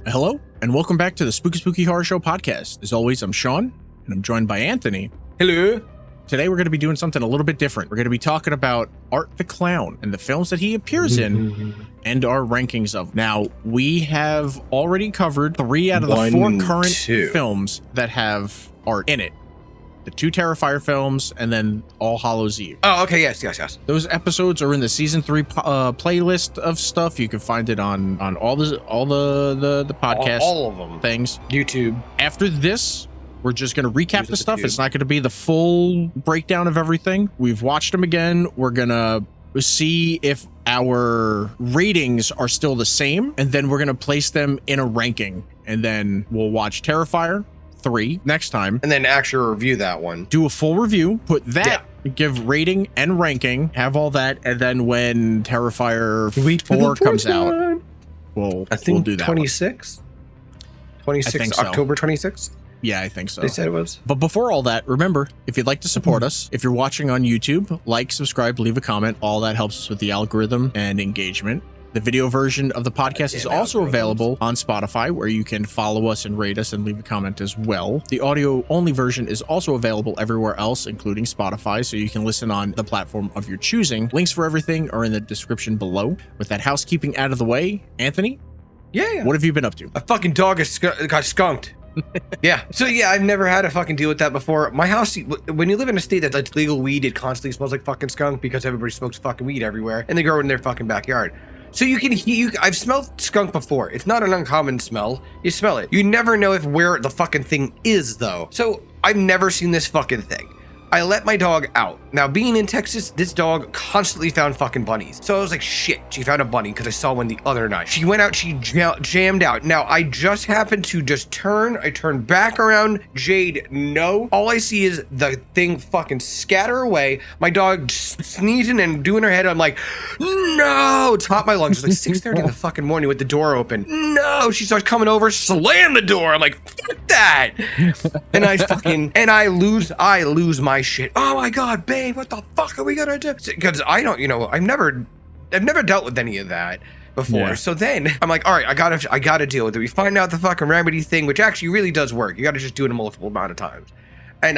Hello, and welcome back to the Spooky Horror Show podcast. As always, I'm Sean, and I'm joined by Anthony. Hello. Today, we're going to be doing something a little bit different. We're going to be talking about Art the Clown and the films that he appears in and our rankings of. Now, we have already covered 3 out of the 4 current films that have Art in it. The 2 Terrifier films, and then all Hallows Eve. Oh, okay, yes. Those episodes are in the season 3 playlist of stuff. You can find it on all the podcast, all of them things. YouTube. After this, we're just going to recap the stuff. It's not going to be the full breakdown of everything. We've watched them again. We're going to see if our ratings are still the same, and then we're going to place them in a ranking, and then we'll watch Terrifier 3 next time, and then actually review that one, do a full review, put that, give rating and ranking, have all that, and then when Terrifier 4 comes out, we'll do that 26 October 26th. Yeah, I think so. They said it was. But before all that, remember, if you'd like to support us, if you're watching on YouTube, like, subscribe, leave a comment. All that helps us with the algorithm and engagement. The video version of the podcast is also available on Spotify, where you can follow us and rate us and leave a comment as well. The audio-only version is also available everywhere else, including Spotify, so you can listen on the platform of your choosing. Links for everything are in the description below. With that housekeeping out of the way, Anthony? Yeah. What have you been up to? A fucking dog got skunked. Yeah. So yeah, I've never had to fucking deal with that before. My house, when you live in a state that's legal weed, it constantly smells like fucking skunk because everybody smokes fucking weed everywhere, and they grow it in their fucking backyard. So you can I've smelled skunk before. It's not an uncommon smell. You smell it. You never know where the fucking thing is though. So I've never seen this fucking thing. I let my dog out. Now, being in Texas, this dog constantly found fucking bunnies. So I was like, shit, she found a bunny because I saw one the other night. She went out, she jammed out. Now, I just happened to turn. I turned back around. Jade, no. All I see is the thing fucking scatter away. My dog sneezing and doing her head. I'm like, no, top my lungs. It's like 6:30 in the fucking morning with the door open. No, she starts coming over, slam the door. I'm like, fuck that. And I lose my shit. Oh my god, babe, what the fuck are we gonna do? Because I don't, I've never dealt with any of that before. Yeah. So then I'm like, all right, I gotta deal with it. We find out the fucking remedy thing, which actually really does work. You gotta just do it a multiple amount of times. And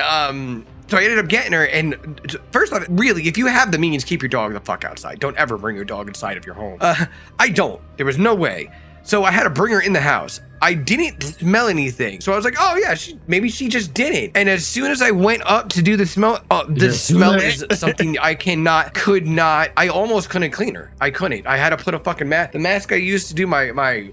so I ended up getting her, and first off, really, if you have the means, keep your dog the fuck outside. Don't ever bring your dog inside of your home. I don't. There was no way. So I had to bring her in the house. I didn't smell anything. So I was like, oh yeah, maybe she just didn't. And as soon as I went up to do the smell, the smell is something I I almost couldn't clean her. I couldn't. I had to put a fucking mask. The mask I used to do my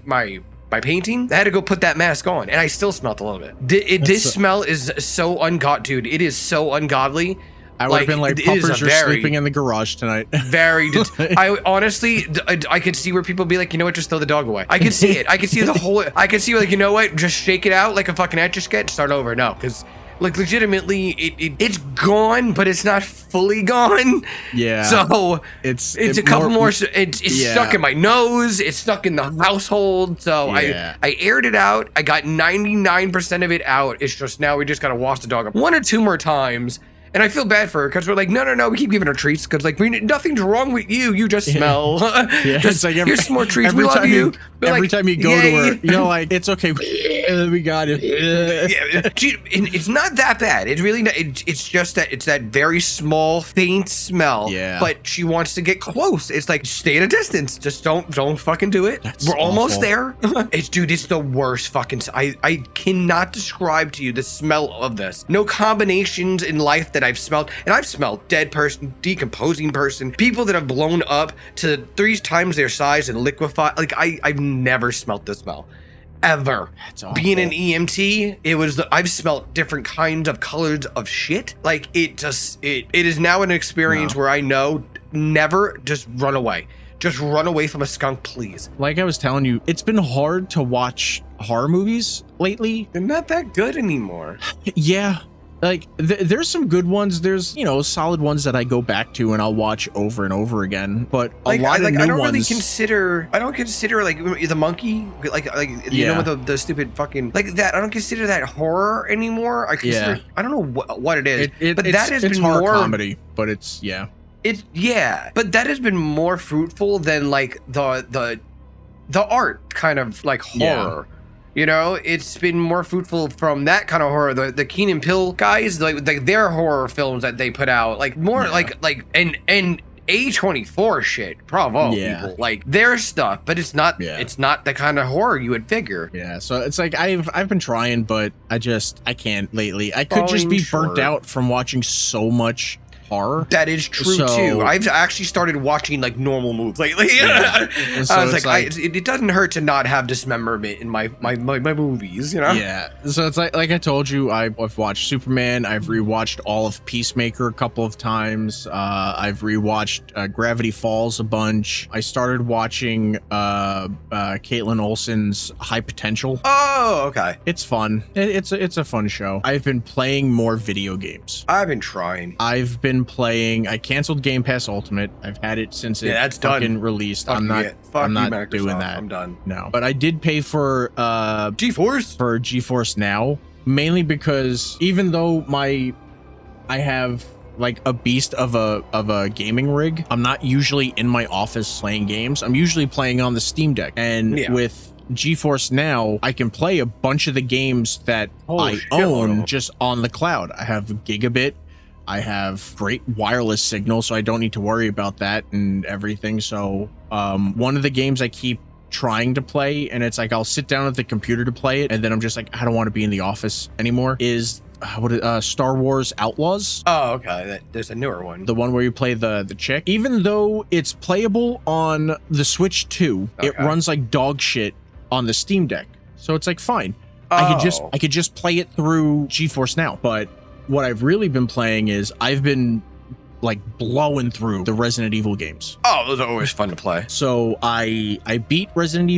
painting, I had to go put that mask on, and I still smelled a little bit. This smell is so ungodly, dude. It is so ungodly. I would have been like, puppers are sleeping in the garage tonight. I honestly, I could see where people be like, you know what, just throw the dog away. I could see it. I could see I could see like, you know what, just shake it out like a fucking Etch-a-Sketch, start over. No, because like legitimately it's gone, but it's not fully gone. Yeah. So it's a couple more. It's stuck in my nose. It's stuck in the household. So yeah. I aired it out. I got 99% of it out. It's just now we just gotta wash the dog up 1 or 2 more times. And I feel bad for her because we're like, no, we keep giving her treats because like nothing's wrong with you. You just smell. Yeah, just like here's some more treats. We love you. Every time you go to her, like, it's okay. We got it. It's not that bad. It's really not. It's just that it's that very small, faint smell. Yeah. But she wants to get close. It's like, stay at a distance. Just don't fucking do it. We're almost there. It's the worst fucking. I cannot describe to you the smell of this. No combinations in life that I've smelled, and I've smelled dead person, decomposing person, people that have blown up to 3 times their size and liquefied. Like I've never smelled this smell ever. Being an EMT, I've smelled different kinds of colors of shit. Like it is now an experience where I know never just run away. Just run away from a skunk, please. Like I was telling you, it's been hard to watch horror movies lately. They're not that good anymore. Yeah. Like there's some good ones. There's, solid ones that I go back to and I'll watch over and over again. But a lot of new I don't ones. Really consider. I don't consider like the monkey, like you know, with the stupid fucking like that. I don't consider that horror anymore. I consider. I don't know what it is. But that has been horror more comedy. But it's but that has been more fruitful than like the art kind of like horror. You know, it's been more fruitful from that kind of horror. The Keen and Peele guys, like their horror films that they put out, like more like and A24 shit. Bravo, people. Like their stuff, but it's not the kind of horror you would figure. Yeah, so it's like I've been trying, but I can't lately. I could just be burnt out from watching so much horror. That is true too. I've actually started watching like normal movies lately. Yeah. So I was like, it doesn't hurt to not have dismemberment in my movies, you know? Yeah. So it's like I told you, I've watched Superman. I've rewatched all of Peacemaker a couple of times. I've rewatched Gravity Falls a bunch. I started watching Caitlin Olsen's High Potential. Oh, okay. It's fun. It's a fun show. I've been playing more video games. I've been trying. I've been playing. I canceled Game Pass Ultimate. I've had it since that's fucking released. I'm not doing that. I'm done. No, but I did pay for GeForce Now, mainly because even though I have like a beast of a gaming rig, I'm not usually in my office playing games. I'm usually playing on the Steam Deck, and with GeForce Now, I can play a bunch of the games that I own just on the cloud. I have gigabit. I have great wireless signal, so I don't need to worry about that and everything. So one of the games I keep trying to play, and it's like I'll sit down at the computer to play it, and then I'm just like, I don't want to be in the office anymore, is Star Wars Outlaws. Oh, okay. There's a newer one. The one where you play the chick. Even though it's playable on the Switch 2, it runs like dog shit on the Steam Deck. So it's like, fine. I could just play it through GeForce Now, but what I've really been playing is I've been like blowing through the Resident Evil games. Oh, those are always fun to play. So I beat the Resident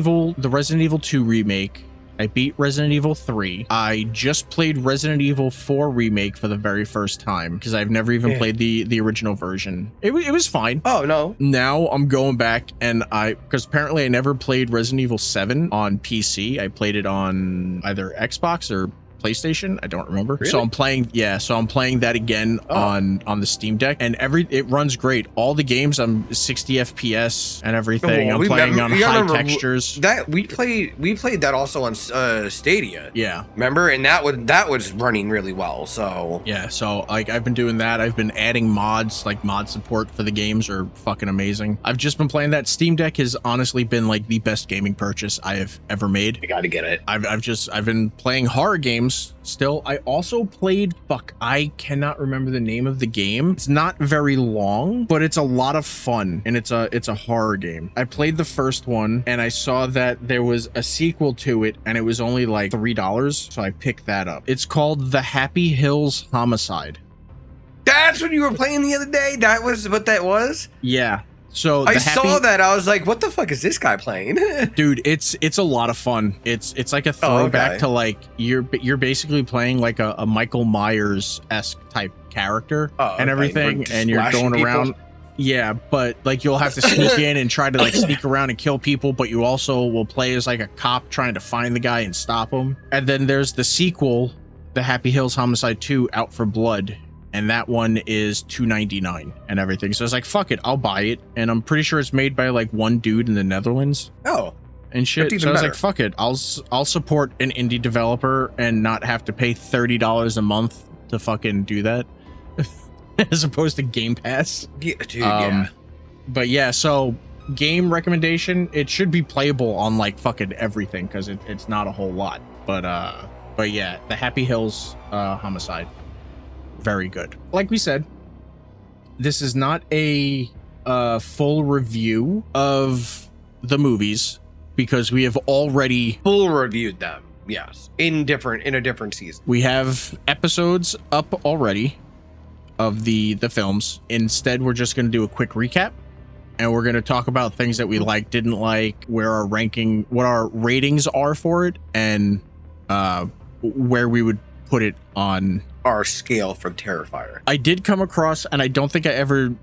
Evil 2 remake. I beat Resident Evil 3. I just played Resident Evil 4 remake for the very first time because I've never even played the original version. It was fine. Oh, no. Now I'm going back and because apparently I never played Resident Evil 7 on PC. I played it on either Xbox or PlayStation. I don't remember. Really? So I'm playing that again on the Steam Deck, and it runs great. All the games, I'm 60 FPS and everything. I'm playing on high textures. That we played that also on Stadia. Yeah. Remember? And that was running really well. So yeah, so like I've been doing that. I've been adding mods, like mod support for the games are fucking amazing. I've just been playing that. Steam Deck has honestly been like the best gaming purchase I have ever made. I gotta get it. I've been playing horror games still. I also played I cannot remember the name of the game. It's not very long, but it's a lot of fun, and it's a horror game. I played the first one and I saw that there was a sequel to it and it was only like $3, so I picked that up. It's called The Happy Hills Homicide. That's what you were playing the other day? That was what that was? Yeah. So I saw that. I was like, what the fuck is this guy playing? Dude, it's a lot of fun. It's like a throwback to like you're basically playing like a Michael Myers-esque type character and everything, and you're going around. Yeah, but like you'll have to sneak in and try to like sneak around and kill people, but you also will play as like a cop trying to find the guy and stop him. And then there's the sequel, The Happy Hills Homicide 2 Out for Blood. And that one is $2.99 and everything. So I was like, fuck it, I'll buy it. And I'm pretty sure it's made by like one dude in the Netherlands. Oh. And shit. So I was like, fuck it. I'll support an indie developer and not have to pay $30 a month to fucking do that. As opposed to Game Pass. Yeah, dude, yeah. But yeah, so game recommendation, it should be playable on like fucking everything because it's not a whole lot. But yeah, the Happy Hills Homicide. Very good. Like we said, this is not a full review of the movies because we have already full reviewed them. Yes, in a different season. We have episodes up already of the films. Instead, we're just going to do a quick recap, and we're going to talk about things that we like, didn't like, where our ranking, what our ratings are for it, and where we would put it on our scale from Terrifier. I did come across, and I don't think I ever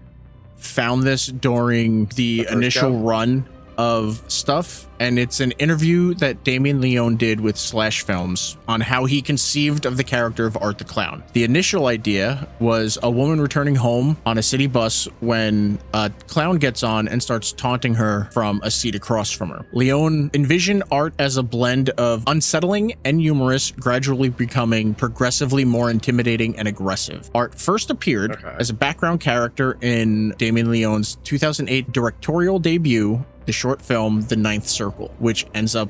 found this during the initial run of stuff, and it's an interview that Damien Leone did with Slash Films on how he conceived of the character of Art the Clown. The initial idea was a woman returning home on a city bus when a clown gets on and starts taunting her from a seat across from her. Leone envisioned Art as a blend of unsettling and humorous, gradually becoming progressively more intimidating and aggressive. Art first appeared as a background character in Damien Leone's 2008 directorial debut, the short film The Ninth Circle, which ends up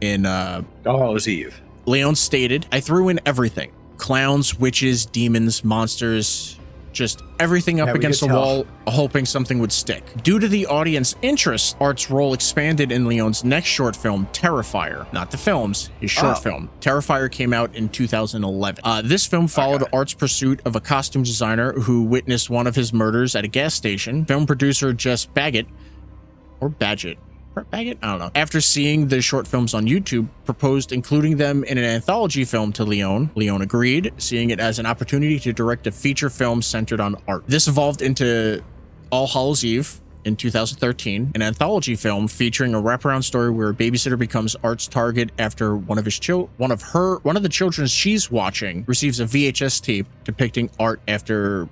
in Hallows Eve. Leone stated, "I threw in everything. Clowns, witches, demons, monsters, just everything up against the wall, hoping something would stick." Due to the audience interest, Art's role expanded in Leone's next short film, Terrifier. Not the films, his short film. Terrifier came out in 2011. This film followed Art's pursuit of a costume designer who witnessed one of his murders at a gas station. Film producer Jess Baggett, or Badgett. Baggett? I don't know. After seeing the short films on YouTube, proposed including them in an anthology film to Leone. Leone agreed, seeing it as an opportunity to direct a feature film centered on art. This evolved into All Hallows Eve in 2013, an anthology film featuring a wraparound story where a babysitter becomes Art's target after one of the children she's watching receives a VHS tape depicting Art after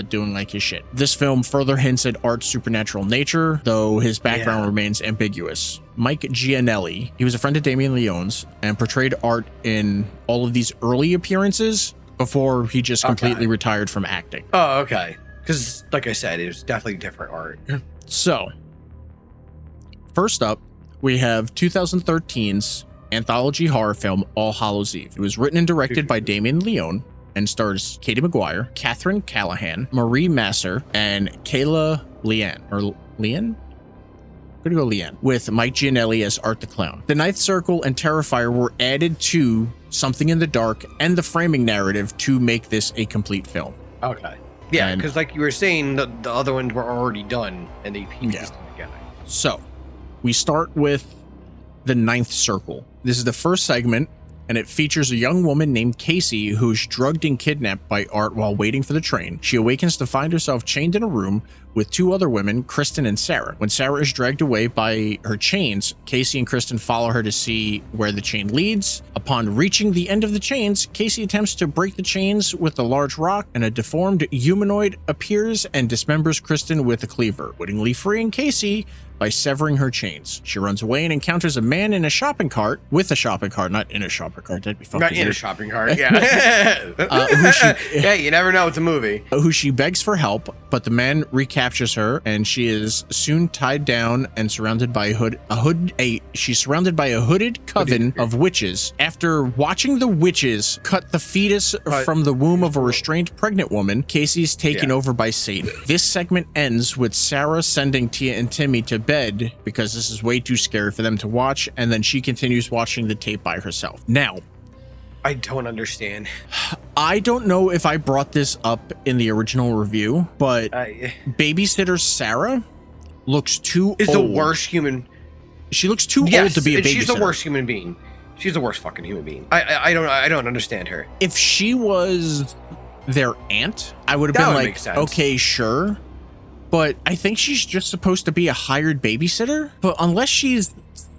doing like his shit. This film further hints at Art's supernatural nature, though his background remains ambiguous. Mike Gianelli, he was a friend of Damien Leone's and portrayed Art in all of these early appearances before he just completely retired from acting. Oh, okay. Because, like I said, it was definitely different art. So, first up, we have 2013's anthology horror film All Hallows Eve. It was written and directed by Damien Leone and stars Katie McGuire, Catherine Callahan, Marie Masser, and Kayla Leanne. Or Leanne? I'm gonna go Leanne. With Mike Gianelli as Art the Clown. The Ninth Circle and Terrifier were added to Something in the Dark and the framing narrative to make this a complete film. Okay. Yeah, because like you were saying, the other ones were already done and they pieced them together. So, we start with The Ninth Circle. This is the first segment, and it features a young woman named Casey who's drugged and kidnapped by Art while waiting for the train. She awakens to find herself chained in a room with two other women, Kristen and Sarah. When Sarah is dragged away by her chains, Casey and Kristen follow her to see where the chain leads. Upon reaching the end of the chains, Casey attempts to break the chains with a large rock, and a deformed humanoid appears and dismembers Kristen with a cleaver, wittingly freeing Casey by severing her chains. She runs away and encounters a man in a shopping cart, with a shopping cart, not in a shopping cart. That'd be fucking Not in weird. a shopping cart, yeah. You never know, it's a movie. Who she begs for help, but the man recaptures her, and she is soon tied down and surrounded by she's surrounded by a hooded coven of witches. After watching the witches cut the fetus from the womb of a restrained pregnant woman, Casey's taken over by Satan. This segment ends with Sarah sending Tia and Timmy to bed because this is way too scary for them to watch, and then she continues watching the tape by herself. Now, I don't understand. I don't know if I brought this up in the original review, but babysitter Sarah looks too old. The worst human. She looks too old to be a babysitter. She's the worst human being. She's the worst fucking human being. I don't understand her. If she was their aunt, I would have been like, okay, sure. But I think she's just supposed to be a hired babysitter. But unless she's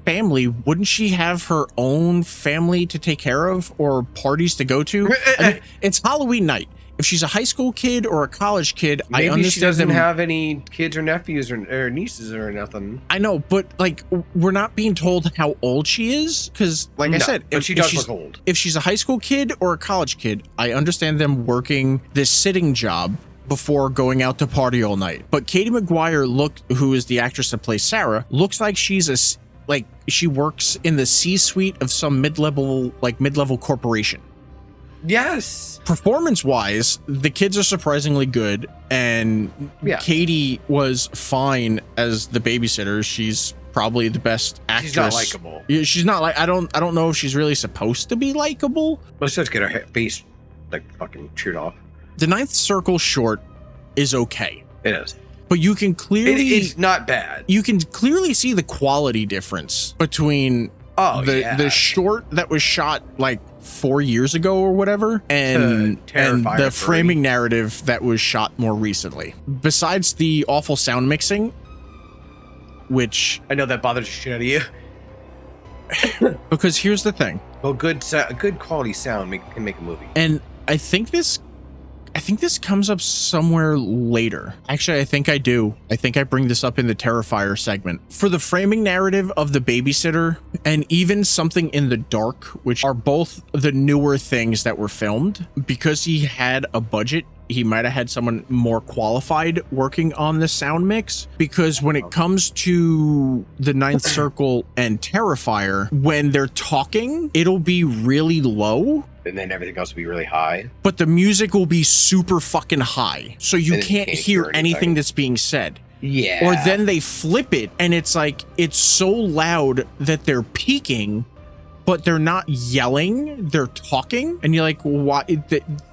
family, wouldn't she have her own family to take care of or parties to go to? I mean, it's Halloween night. If she's a high school kid or a college kid, maybe I understand. She doesn't have any kids or nephews or nieces or nothing. I know, but like, we're not being told how old she is because, like I said, but she does look old. If she's a high school kid or a college kid, I understand them working this sitting job before going out to party all night. But Katie McGuire, who is the actress that plays Sarah, looks like she's she works in the C-suite of some mid-level corporation. Yes. Performance-wise, the kids are surprisingly good, and Katie was fine as the babysitter. She's probably the best actress. She's not likable. She's not like I don't know if she's really supposed to be likable. Let's just get her face fucking chewed off. The Ninth Circle short is okay. It is. But you can clearly... It's not bad. You can clearly see the quality difference between the short that was shot like 4 years ago or whatever and the framing narrative that was shot more recently. Besides the awful sound mixing, which I know that bothers the shit out of you. because here's the thing. Well, good quality sound can make a movie. And I think this comes up somewhere later. Actually, I think I do. I think I bring this up in the Terrifier segment. For the framing narrative of The Babysitter and even Something in the Dark, which are both the newer things that were filmed, because he had a budget, he might have had someone more qualified working on the sound mix. Because when it comes to The Ninth Circle and Terrifier, when they're talking, it'll be really low. And then everything else will be really high. But the music will be super fucking high. So you And can't hear anything that's being said. Yeah. Or then they flip it and it's like, it's so loud that they're peaking, but they're not yelling, they're talking. And you're like, why?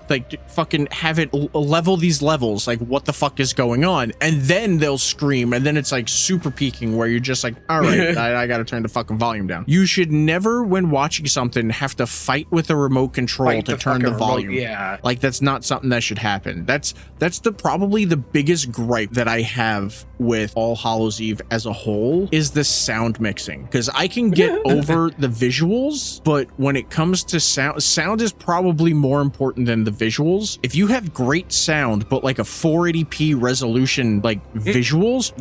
Like, fucking have it level these levels. Like, what the fuck is going on? And then they'll scream. And then it's like super peaking where you're just like, all right, I got to turn the fucking volume down. You should never, when watching something, have to fight with a remote control to turn the volume. Yeah. Like, that's not something that should happen. That's probably the biggest gripe that I have with All Hallows Eve as a whole is the sound mixing. Because I can get over the visuals, but when it comes to sound is probably more important than the visuals. If you have great sound but like a 480p resolution, like visuals,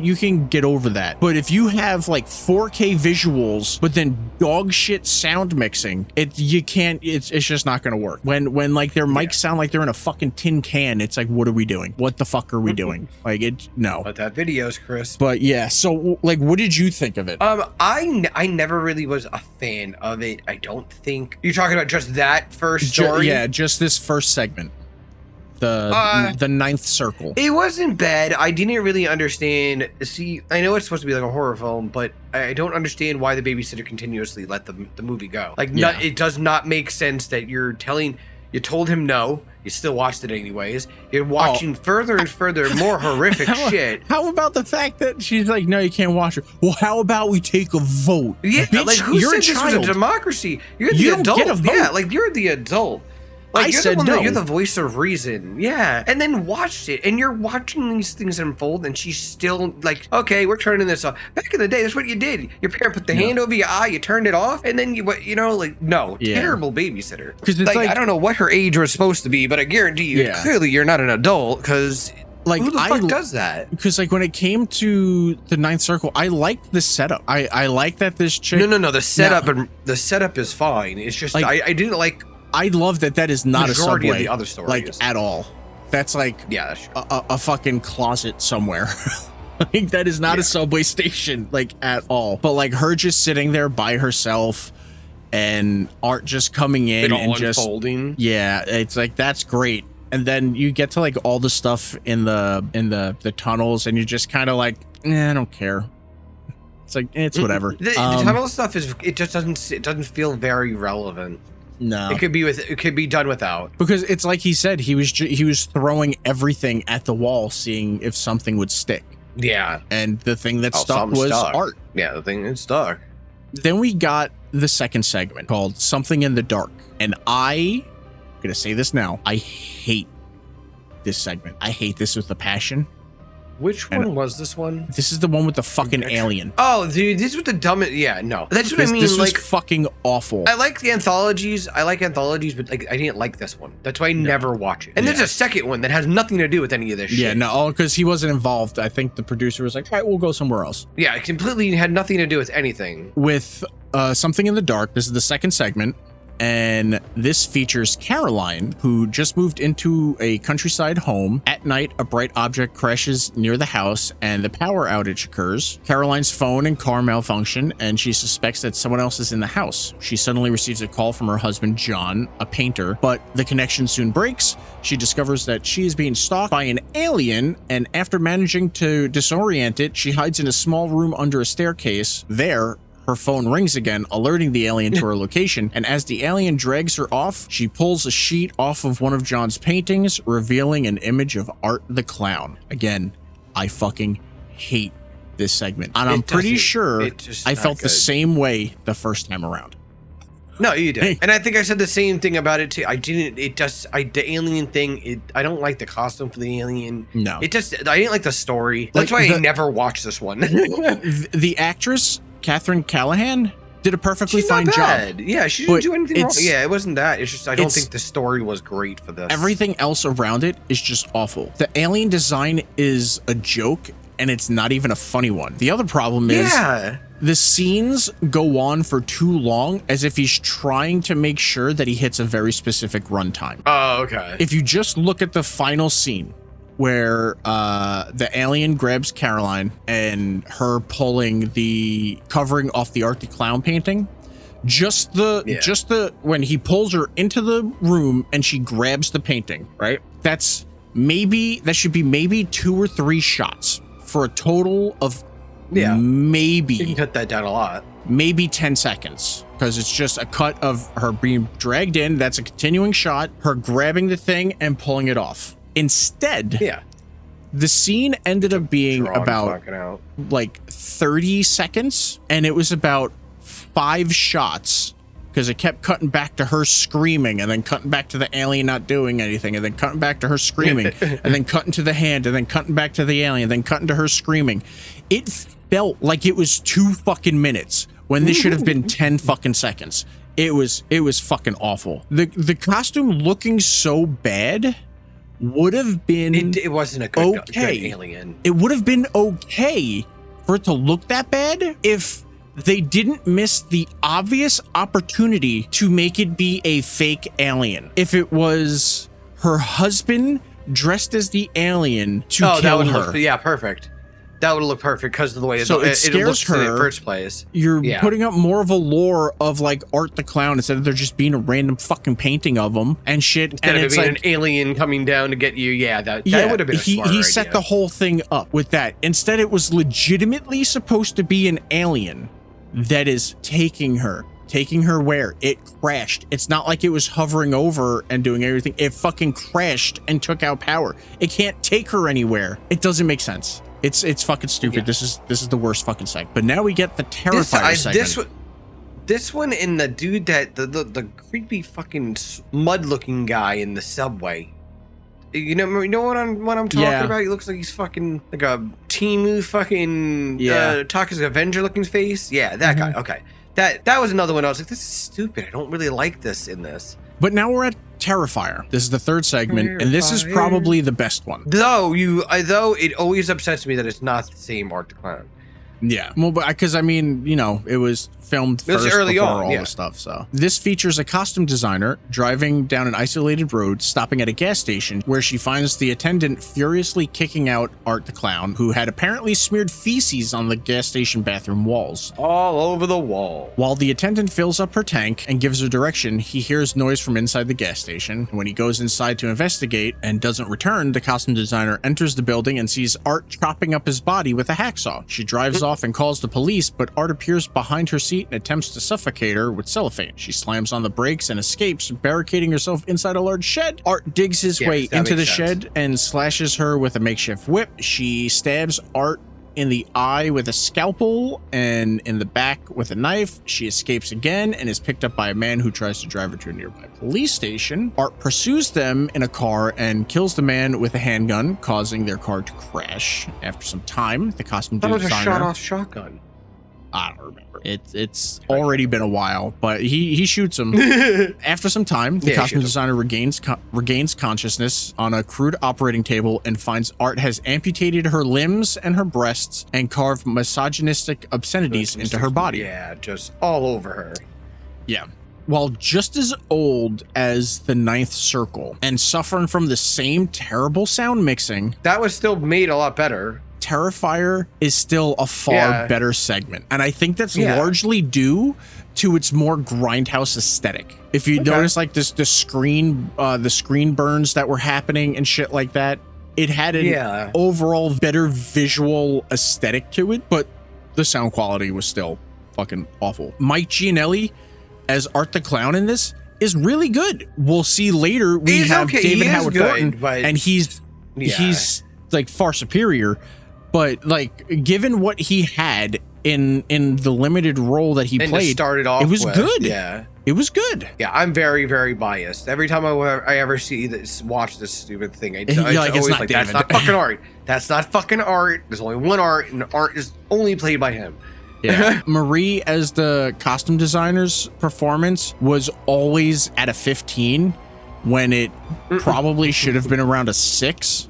you can get over that. But if you have like 4K visuals but then dog shit sound mixing, it's just not gonna work. When like their mics sound like they're in a fucking tin can, it's like, what are we doing? What the fuck are we doing? Like, no. But that video's Chris. But yeah, so like, what did you think of it? I never really was a fan of it. I don't think you're talking about just that first story. Yeah, just this first segment. The Ninth Circle. It wasn't bad. I didn't really understand. See, I know it's supposed to be like a horror film, but I don't understand why the babysitter continuously let the movie go. Like, it does not make sense that you told him no, you still watched it anyways. You're watching further and further more horrific shit. How about the fact that she's like, no, you can't watch it? Well, how about we take a vote? Yeah, bitch, like, who said this was a democracy? You're the adult. Get a vote. Yeah, like, you're the adult. Like, you're said the one no. You're the voice of reason. Yeah. And then watched it. And you're watching these things unfold. And she's still like, okay, we're turning this off. Back in the day, that's what you did. Your parent put the hand over your eye. You turned it off. And then no. Terrible babysitter. Because like, I don't know what her age was supposed to be. But I guarantee you, clearly you're not an adult. Because like, who the fuck does that? Because like when it came to the Ninth Circle, I liked the setup. I like that this chick. No. The setup is fine. It's just, like, I didn't like. I love that is not a subway, of the other stories. Like, at all. That's like that's a fucking closet somewhere. Like, that is not a subway station, like, at all. But like her just sitting there by herself and Art just coming in and just unfolding. Yeah, it's like, that's great. And then you get to like all the stuff in the tunnels and you're just kind of like, I don't care. It's like, it's whatever. The tunnel stuff it doesn't feel very relevant. No, it could be done without, because it's like he said, he was throwing everything at the wall, seeing if something would stick. Yeah, and the thing that stuck was Art. Yeah, the thing that stuck. Then we got the second segment called Something in the Dark, and I'm gonna say this now, I hate this segment. I hate this with a passion. Which one was this one? This is the one with the fucking alien. Oh, dude, this was the dumbest. Yeah, no, that's what I mean. This was like fucking awful. I like the anthologies. I like anthologies, but like I didn't like this one. That's why I never watch it. And there's a second one that has nothing to do with any of this shit. Yeah, no, because he wasn't involved. I think the producer was like, all right, we'll go somewhere else. Yeah, it completely had nothing to do with anything. With Something in the Dark, this is the second segment. And this features Caroline, who just moved into a countryside home. At night, a bright object crashes near the house and the power outage occurs. Caroline's phone and car malfunction, and she suspects that someone else is in the house. She suddenly receives a call from her husband, John, a painter, but the connection soon breaks. She discovers that she is being stalked by an alien, and after managing to disorient it, she hides in a small room under a staircase. There, her phone rings again, alerting the alien to her location, and as the alien drags her off, she pulls a sheet off of one of John's paintings, revealing an image of Art the Clown. Again, I fucking hate this segment. And I'm pretty sure I felt the same way the first time around. No, you did. And I think I said the same thing about it too. The alien thing, I don't like the costume for the alien. No. I didn't like the story. That's why I never watched this one. The actress, Catherine Callahan, did a perfectly fine job. Yeah, she didn't do anything wrong. Yeah, it wasn't that. It's just I don't think the story was great for this. Everything else around it is just awful. The alien design is a joke, and it's not even a funny one. The other problem is the scenes go on for too long, as if he's trying to make sure that he hits a very specific runtime. Oh, okay. If you just look at the final scene, where the alien grabs Caroline and her pulling the covering off the Art the Clown painting, just the when he pulls her into the room and she grabs the painting, right? That should be maybe 2 or 3 shots for a total of maybe, you can cut that down a lot, maybe 10 seconds, because it's just a cut of her being dragged in. That's a continuing shot, her grabbing the thing and pulling it off. Instead, the scene ended up being about like 30 seconds, and it was about 5 shots, because it kept cutting back to her screaming, and then cutting back to the alien not doing anything, and then cutting back to her screaming, and then cutting to the hand, and then cutting back to the alien, then cutting to her screaming. It felt like it was 2 fucking minutes when this should have been 10 fucking seconds. It was fucking awful. The costume looking so bad would have been it wasn't a good alien. It would have been okay for it to look that bad if they didn't miss the obvious opportunity to make it be a fake alien. If it was her husband dressed as the alien to kill her. Perfect. That would look perfect because of the way it scares her in the first place. You're putting up more of a lore of like Art the Clown instead of there just being a random fucking painting of him and shit. Instead and of it being an alien coming down to get you. Yeah, that would have been a smart idea. He set the whole thing up with that. Instead, it was legitimately supposed to be an alien that is taking her. Taking her where? It crashed. It's not like it was hovering over and doing everything. It fucking crashed and took out power. It can't take her anywhere. It doesn't make sense. It's fucking stupid. This is the worst fucking segment. But now we get the Terrifier segment. This one and the dude that the creepy fucking mud-looking guy in the subway. You know what I'm talking about? He looks like he's fucking like a Timu fucking Taka's Avenger looking face. Yeah, that guy. Okay. That was another one. I was like, this is stupid. I don't really like this in this. But now we're at Terrifier. This is the 3rd segment, and this is probably the best one. Though it always upsets me that it's not the same Art the Clown. Yeah, well, because I mean, it was filmed first early on, all the stuff. So this features a costume designer driving down an isolated road, stopping at a gas station where she finds the attendant furiously kicking out Art the Clown, who had apparently smeared feces on the gas station bathroom walls. All over the wall. While the attendant fills up her tank and gives her direction, he hears noise from inside the gas station. When he goes inside to investigate and doesn't return, the costume designer enters the building and sees Art chopping up his body with a hacksaw. She drives off and calls the police, but Art appears behind her seat and attempts to suffocate her with cellophane. She slams on the brakes and escapes, barricading herself inside a large shed. Art digs his way into the shed and slashes her with a makeshift whip. She stabs Art in the eye with a scalpel and in the back with a knife. She escapes again and is picked up by a man who tries to drive her to a nearby police station. Art pursues them in a car and kills the man with a handgun, causing their car to crash. After some time, the costume designer... That was a shot-off shotgun. I don't remember. It's already been a while, but he shoots him. After some time, the costume designer regains consciousness on a crude operating table and finds Art has amputated her limbs and her breasts and carved misogynistic obscenities into her body. Yeah, just all over her. Yeah. While just as old as the Ninth Circle and suffering from the same terrible sound mixing, that was still made a lot better. Terrifier is still a far better segment, and I think that's largely due to its more grindhouse aesthetic. If you notice, like the screen burns that were happening and shit like that, it had an overall better visual aesthetic to it, but the sound quality was still fucking awful. Mike Gianelli as Art the Clown in this is really good. We'll see later we have David Howard Thornton, and he's like far superior. But like, given what he had in the limited role that he played, started off it was good. Yeah, It was good. Yeah, I'm very, very biased. Every time I ever see this, watch this stupid thing, it's You're like, it's always not like, David. that's not fucking art. That's not fucking art. There's only one art, and art is only played by him. Yeah. Marie as the costume designer's performance was always at a 15 when it probably should have been around a 6.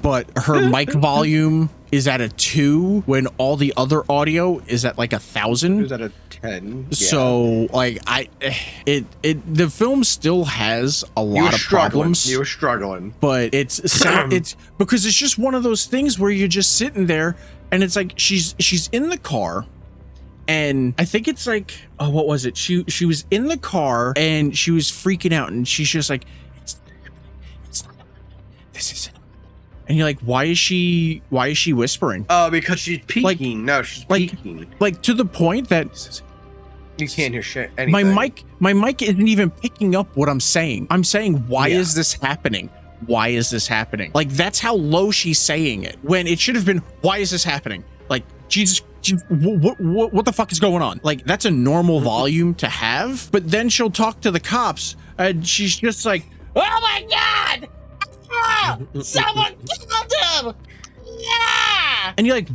But her mic volume is at a 2 when all the other audio is at like 1,000. It was at a 10. Yeah. So like the film still has a lot of problems. You were struggling. But it's because it's just one of those things where you're just sitting there and it's like she's in the car. And I think it's like, oh, what was it? She was in the car and she was freaking out and she's just like, it's not, this isn't. And you're like, why is she whispering? Oh, because she's peeking. Like, no, she's peeking. Like to the point that you can't hear shit. Anything. My mic isn't even picking up what I'm saying. I'm saying, why is this happening? Why is this happening? Like, that's how low she's saying it. When it should have been, why is this happening? Like, Jesus, what the fuck is going on? Like, that's a normal volume to have. But then she'll talk to the cops and she's just like, oh my God! Ah, someone killed him! Yeah! And you're like,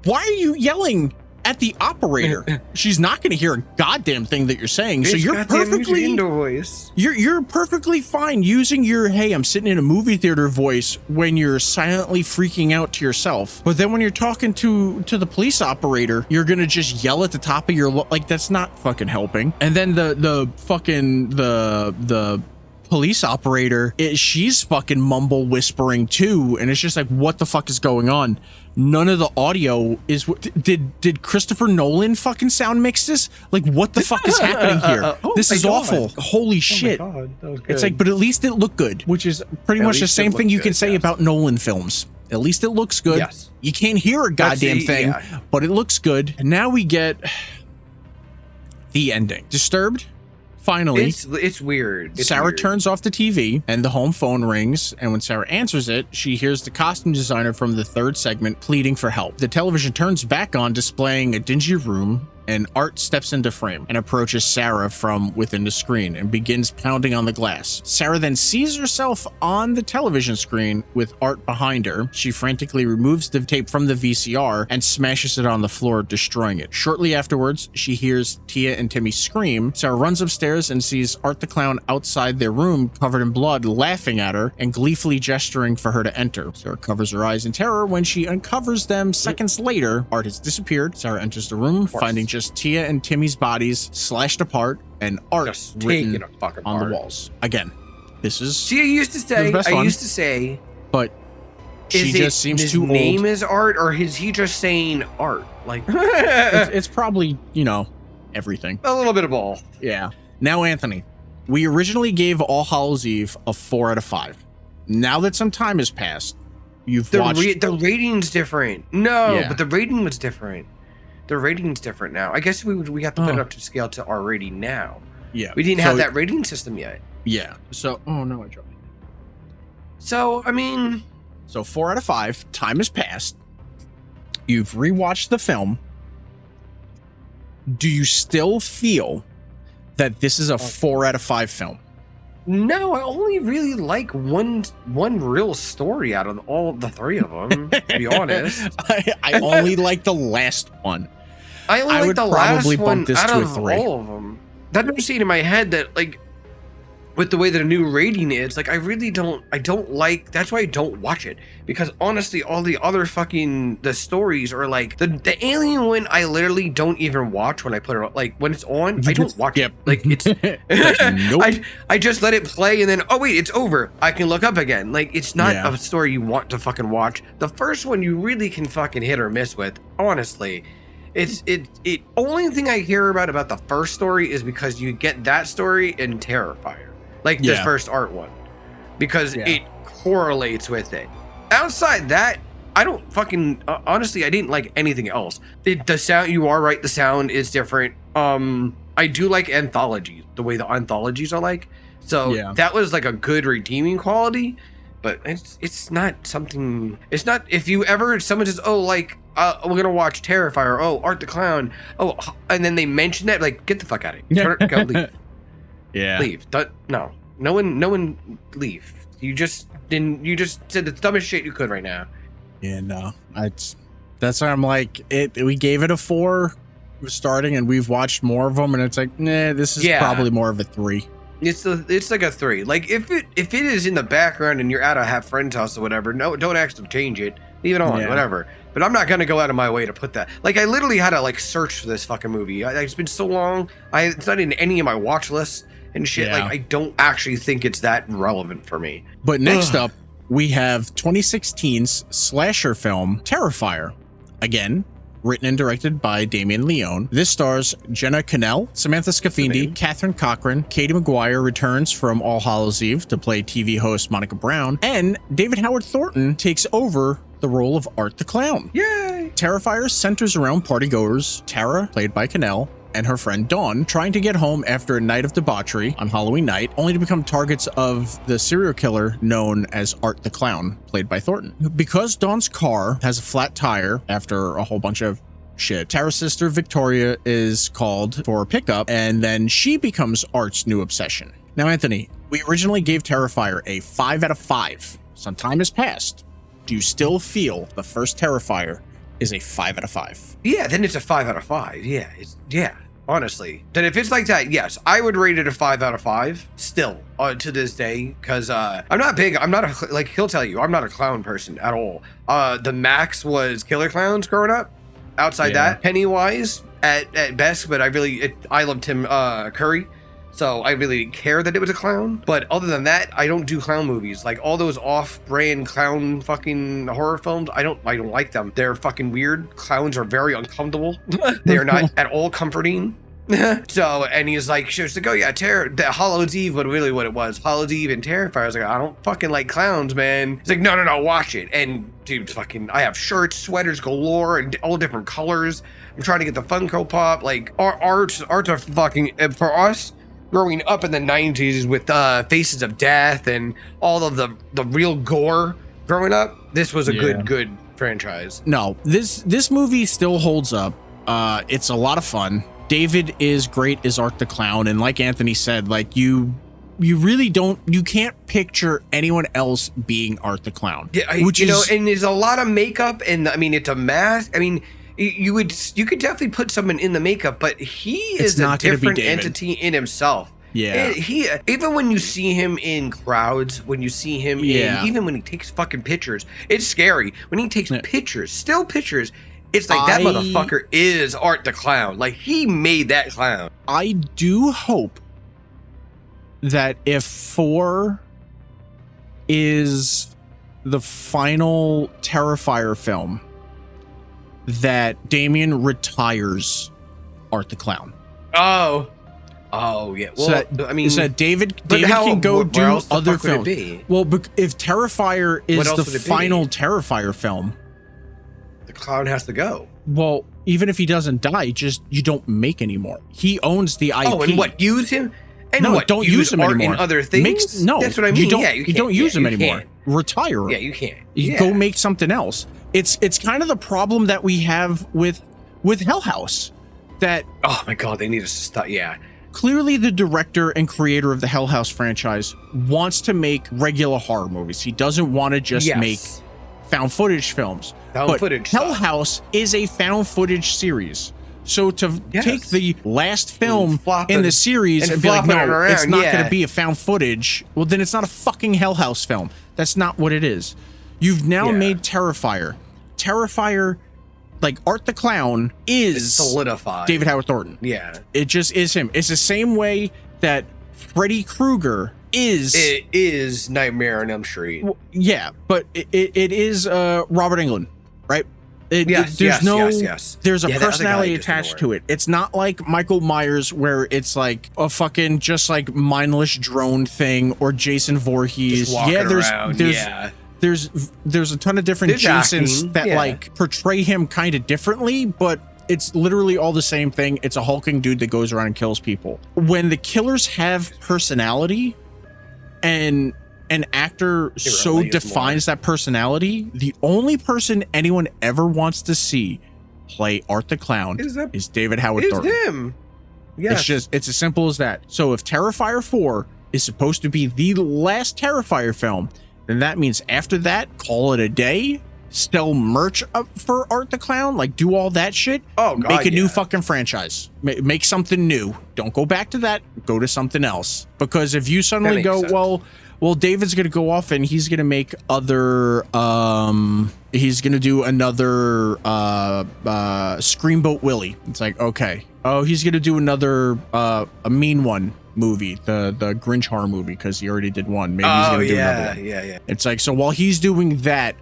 why are you yelling at the operator? She's not going to hear a goddamn thing that you're saying. So you're perfectly voice. You're perfectly fine using your, hey, I'm sitting in a movie theater voice when you're silently freaking out to yourself. But then when you're talking to the police operator, you're going to just yell at the top of your like, that's not fucking helping. And then the police operator, she's fucking mumble whispering too, and it's just like, what the fuck is going on? None of the audio is. Did Christopher Nolan fucking sound mix this? Like, what the fuck is happening here? This is awful. Holy shit. Oh my God, that was good. It's like, but at least it looked good, which is pretty much the same thing you can say about Nolan films. At least it looks good. Yes. You can't hear a goddamn thing, but it looks good. And now we get the ending. Disturbed? Finally, it's weird. Sarah turns off the TV and the home phone rings. And when Sarah answers it, she hears the costume designer from the 3rd segment pleading for help. The television turns back on, displaying a dingy room, and Art steps into frame and approaches Sarah from within the screen and begins pounding on the glass. Sarah then sees herself on the television screen with Art behind her. She frantically removes the tape from the VCR and smashes it on the floor, destroying it. Shortly afterwards, she hears Tia and Timmy scream. Sarah runs upstairs and sees Art the Clown outside their room, covered in blood, laughing at her and gleefully gesturing for her to enter. Sarah covers her eyes in terror. When she uncovers them seconds later, Art has disappeared. Sarah enters the room, finding just Tia and Timmy's bodies slashed apart and Art just written on the walls. Again, this is. See, I used to say, but she just seems too old. His name is Art, or is he just saying Art? Like, it's probably, everything. A little bit of all. Yeah. Now, Anthony, we originally gave All Hallows Eve a 4 out of 5. Now that some time has passed, you've watched. The rating's different. No, but the rating was different. The rating's different now. I guess we have to put it up to scale to our rating now. Yeah. We didn't have that rating system yet. Yeah. So, oh no, I dropped it. So, I mean. So 4 out of 5. Time has passed. You've rewatched the film. Do you still feel that this is a 4 out of 5 film? No, I only really like one real story out of all the 3 of them, to be honest. I only like the last one. I only like the last one this out to of a 3. all of them. That doesn't see in my head that, like, with the way that a new rating is, like, I don't like, that's why I don't watch it. Because honestly, all the other the stories are like, the Alien one, I literally don't even watch when I put it on. Like, when it's on, I don't watch it. Like, it's, nope. I just let it play and then, oh wait, it's over. I can look up again. Like, it's not a story you want to fucking watch. The first one you really can fucking hit or miss with, honestly. It only thing I hear about the first story is because you get that story in Terrifier. Like this first Art one, because it correlates with it. Outside that, I don't fucking honestly, I didn't like anything else. The sound, you are right, the sound is different. I do like anthologies, the way the anthologies are like. So that was like a good redeeming quality. but it's not something. It's not if you ever someone says, oh, like we're gonna watch Terrifier. Oh, Art the Clown. Oh, and then they mention that, like, get the fuck out of here. Go leave. Yeah. Leave. No one leave. You just said the dumbest shit you could right now. Yeah, no. That's why I'm like, we gave it a 4 starting, and we've watched more of them, and it's like, nah, this is probably more of a 3. It's like a 3. Like if it is in the background and you're at a friend's house or whatever, no, don't ask them to change it. Leave it on, whatever. But I'm not gonna go out of my way to put that. Like, I literally had to like search for this fucking movie. It's been so long. It's not in any of my watch lists and shit. Yeah. Like, I don't actually think it's that relevant for me. But next up, we have 2016's slasher film Terrifier. Again, written and directed by Damien Leone. This stars Jenna Cannell, Samantha Scafindi, Catherine Cochran, Katie McGuire returns from All Hallows Eve to play TV host Monica Brown, and David Howard Thornton takes over the role of Art the Clown. Yay! Terrifier centers around partygoers Tara, played by Cannell, and her friend Dawn, trying to get home after a night of debauchery on Halloween night, only to become targets of the serial killer known as Art the Clown, played by Thornton. Because Dawn's car has a flat tire after a whole bunch of shit, Tara's sister Victoria is called for a pickup, and then she becomes Art's new obsession. Now, Anthony, we originally gave Terrifier a 5 out of 5. Some time has passed. Do you still feel the first Terrifier is a 5 out of 5? Yeah, then it's a 5 out of 5. Yeah, honestly. Then if it's like that, yes, I would rate it a 5 out of 5 still to this day, because I'm not big. I'm not like he'll tell you, I'm not a clown person at all. The max was Killer Clowns growing up. Outside that, Pennywise at best, but I loved Tim Curry. So I really didn't care that it was a clown. But other than that, I don't do clown movies. Like all those off-brand clown fucking horror films, I don't like them. They're fucking weird. Clowns are very uncomfortable. They are not at all comforting. So, and he's like, she was like, oh yeah, the Hallows Eve, but really what it was, Hallows Eve and Terrifier. I was like, I don't fucking like clowns, man. He's like, no, watch it. And dude, fucking, I have shirts, sweaters galore, and all different colors. I'm trying to get the Funko Pop. Like, our arts are fucking, for us, growing up in the 90s with Faces of Death and all of the real gore growing up, this was a good franchise. No, this movie still holds up. It's a lot of fun. David is great as Art the Clown, and like Anthony said, like you really you can't picture anyone else being Art the Clown. Yeah, and there's a lot of makeup, and I mean, it's a mask. I mean, you could definitely put someone in the makeup, but he is a different entity in himself. Yeah, he even when you see him in crowds, when you see him even when he takes fucking pictures, it's scary. When he takes still pictures. It's like that motherfucker is Art the Clown. Like, he made that clown. I do hope that if 4 is the final Terrifier film, that Damien retires Art the Clown. Oh yeah. Well, so that David can go do other films. Well, if Terrifier is the final Terrifier film, the clown has to go. Well, even if he doesn't die, you don't make anymore. He owns the IP. Oh, and what, use him? And no, don't use him anymore. In other things? That's what I mean. You don't use him anymore. Can't. Retire him. Yeah, you can't. You go make something else. It's kind of the problem that we have with Hell House. That, oh my God, they need us to stop. Yeah. Clearly, the director and creator of the Hell House franchise wants to make regular horror movies. He doesn't want to just make found footage films. Hell House is a found footage series. So to take the last film in the series and be like, no, it's not going to be a found footage, well, then it's not a fucking Hell House film. That's not what it is. You've now made Terrifier. Terrifier, like Art the Clown, is solidified. David Howard Thornton. Yeah. It just is him. It's the same way that Freddy Krueger is Nightmare on Elm Street. Well, yeah, but it is Robert Englund, right? There's a personality attached to it. It's not like Michael Myers where it's like a fucking just like mindless drone thing, or Jason Voorhees. There's a ton of different Jasons that like portray him kind of differently, but it's literally all the same thing. It's a hulking dude that goes around and kills people. When the killers have personality, and an actor so defines that personality, the only person anyone ever wants to see play Art the Clown is David Howard Thornton. Him. Yes. It's as simple as that. So if Terrifier 4 is supposed to be the last Terrifier film, then that means after that, call it a day, sell merch up for Art the Clown, like do all that shit. Oh, God, make a new fucking franchise. Make something new. Don't go back to that. Go to something else. Because if you suddenly go, sense. well, David's gonna go off and he's gonna make other he's gonna do another Screamboat Willie. It's like, okay. Oh, he's gonna do another a mean one movie, the Grinch horror movie, because he already did one. Maybe he's gonna do another one. Yeah. It's like, so while he's doing that,